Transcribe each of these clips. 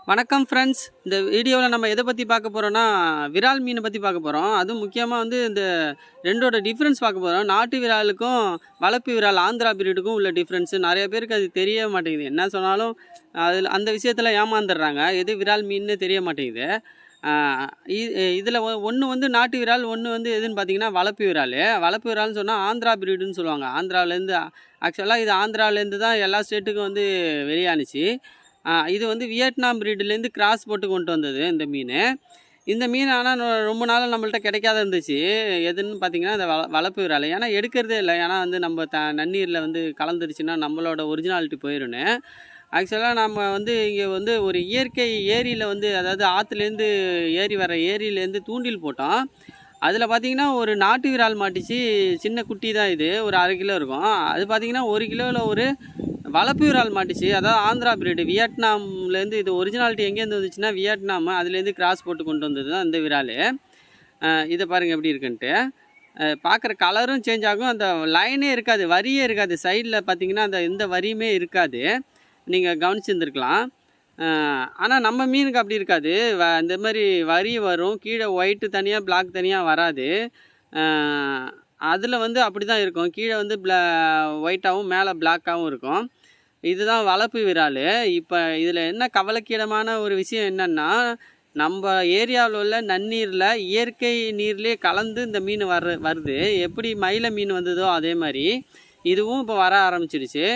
வணக்கம் ஃப்ரெண்ட்ஸ். இந்த வீடியோவில் நம்ம எதை பற்றி பார்க்க போகிறோன்னா, விரால் மீனை பற்றி பார்க்க போகிறோம். அதுவும் முக்கியமாக வந்து இந்த ரெண்டோட டிஃப்ரென்ஸ் பார்க்க போகிறோம். நாட்டு விராலுக்கும் வளர்ப்பு விரால் ஆந்திரா பிரீடுக்கும் உள்ள டிஃப்ரென்ஸு நிறைய பேருக்கு அது தெரிய மாட்டேங்குது. என்ன சொன்னாலும் அதில் அந்த விஷயத்தில் ஏமாந்துடுறாங்க. எது விரால் மீன்னு தெரிய மாட்டேங்குது. இதில் ஒன்று வந்து நாட்டு விரால், ஒன்று வந்து எதுன்னு பார்த்தீங்கன்னா வளர்ப்பு விரால். வளர்ப்பு விரால்னு சொன்னால் ஆந்திரா பிரீடுன்னு சொல்லுவாங்க. ஆந்திராவிலேருந்து ஆக்சுவலாக இது ஆந்திராவிலேருந்து தான் எல்லா ஸ்டேட்டுக்கும் வந்து வெளியானுச்சு. இது வந்து வியட்நாம் பிரீடுலேருந்து கிராஸ் போட்டு கொண்டு வந்தது இந்த மீன். இந்த மீன் ஆனால் ரொம்ப நாள் நம்மள்ட்ட கிடைக்காத இருந்துச்சு. எதுன்னு பார்த்தீங்கன்னா இந்த வளர்ப்பு விரால். ஏன்னா எடுக்கிறதே இல்லை. ஏன்னா வந்து நம்ம நன்னீரில் வந்து கலந்துருச்சுன்னா நம்மளோட ஒரிஜினாலிட்டி போயிடும்னு. ஆக்சுவலாக நம்ம வந்து இங்கே வந்து ஒரு இயற்கை ஏரியில் வந்து, அதாவது ஆற்றுலேருந்து ஏரி வர ஏரியிலேருந்து தூண்டில் போட்டோம். அதில் பார்த்திங்கன்னா ஒரு நாட்டு விரால் மாட்டிச்சு. சின்ன குட்டி தான் இது, ஒரு 1/2 கிலோ இருக்கும். அது பார்த்திங்கன்னா 1 கிலோவில் ஒரு வளர்ப்பு விரால் மாட்டிச்சு. அதாவது ஆந்திரா பிரீடு, வியட்நாம்லேருந்து. இது ஒரிஜினாலிட்டி எங்கேருந்து வந்துச்சுன்னா வியட்நாம், அதுலேருந்து கிராஸ் போட்டு கொண்டு வந்தது தான் இந்த விரால். இதை பாருங்கள் எப்படி இருக்குன்ட்டு. பார்க்குற கலரும் சேஞ்ச் ஆகும். அந்த லைனே இருக்காது, வரியே இருக்காது. சைடில் பார்த்திங்கன்னா அந்த எந்த வரியுமே இருக்காது. நீங்கள் கவனிச்சுருந்துருக்கலாம். ஆனால் நம்ம மீனுக்கு அப்படி இருக்காது. இந்த மாதிரி வரி வரும். கீழே ஒயிட்டு தனியாக, பிளாக் தனியாக வராது. அதில் வந்து அப்படி தான் இருக்கும். கீழே வந்து ஒயிட்டாகவும் மேலே பிளாக்காகவும் இருக்கும். இதுதான் வளர்ப்பு விரால். இப்போ இதில் என்ன கவலைக்கிடமான ஒரு விஷயம் என்னென்னா, நம்ம ஏரியாவில் உள்ள நன்னீரில் இயற்கை நீர்லேயே கலந்து இந்த மீன் வருது. எப்படி மயில மீன் வந்ததோ அதே மாதிரி இதுவும் இப்போ வர ஆரம்பிச்சிடுச்சு.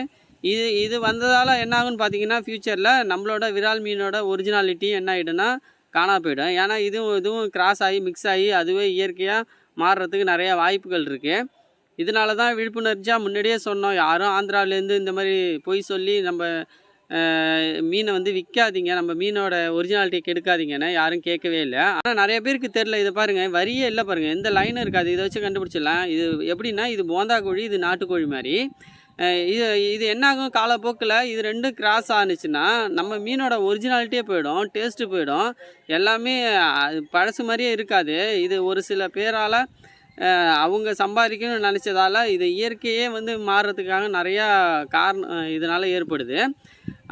இது வந்ததால் என்ன ஆகுன்னு பார்த்தீங்கன்னா, ஃப்யூச்சரில் நம்மளோட விரால் மீனோட ஒரிஜினாலிட்டி என்ன ஆகிடும்னா காணா போயிடும். ஏன்னா இதுவும் கிராஸ் ஆகி மிக்ஸ் ஆகி அதுவே இயற்கையாக மாறுறதுக்கு நிறையா வாய்ப்புகள் இருக்குது. இதனால தான் விழிப்புணர்ச்சியாக முன்னாடியே சொன்னோம், யாரும் ஆந்திராவிலேருந்து இந்த மாதிரி பொய் சொல்லி நம்ம மீனை வந்து விற்காதீங்க, நம்ம மீனோட ஒரிஜினாலிட்டி கெடுக்காதீங்கன்னு யாரும் கேட்கவே இல்லை. ஆனால் நிறைய பேருக்கு தெரில. இதை பாருங்கள், வரியே இல்லை பாருங்கள், எந்த லைனும் இருக்காது. இதை வச்சு கண்டுபிடிச்சிடலாம். இது எப்படின்னா, இது போந்தா கோழி, இது நாட்டுக்கோழி மாதிரி. இது என்னாகும் காலப்போக்கில் இது ரெண்டும் கிராஸ் ஆனிச்சுன்னா நம்ம மீனோட ஒரிஜினாலிட்டியே போயிடும், டேஸ்ட்டு போயிடும், எல்லாமே பழசு மாதிரியே இருக்காது. இது ஒரு சில பேரால் அவங்க சம்பாதிக்கணும்னு நினச்சதால் இது இயற்கையே வந்து மாறுறதுக்காக நிறையா காரணம் இதனால் ஏற்படுது.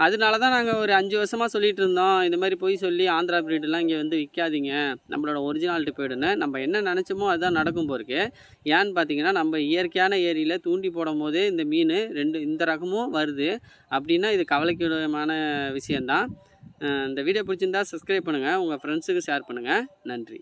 அதனால தான் நாங்கள் ஒரு 5 வருஷமாக சொல்லிகிட்டு இருந்தோம், இந்த மாதிரி போய் சொல்லி ஆந்திரா பிரீடெலாம் இங்கே வந்து விற்காதீங்க, நம்மளோட ஒரிஜினாலிட்டி போய்டுன்னு. நம்ம என்ன நினச்சோமோ அதுதான் நடக்கும் போருக்கு. ஏன்னு பார்த்தீங்கன்னா, நம்ம இயற்கையான ஏரியில் தூண்டி போடும் போதே இந்த மீன் இந்த ரகமும் வருது. அப்படின்னா இது கவலைக்கிடமான விஷயந்தான். இந்த வீடியோ பிடிச்சிருந்தா சப்ஸ்கிரைப் பண்ணுங்கள், உங்கள் ஃப்ரெண்ட்ஸுக்கு ஷேர் பண்ணுங்கள். நன்றி.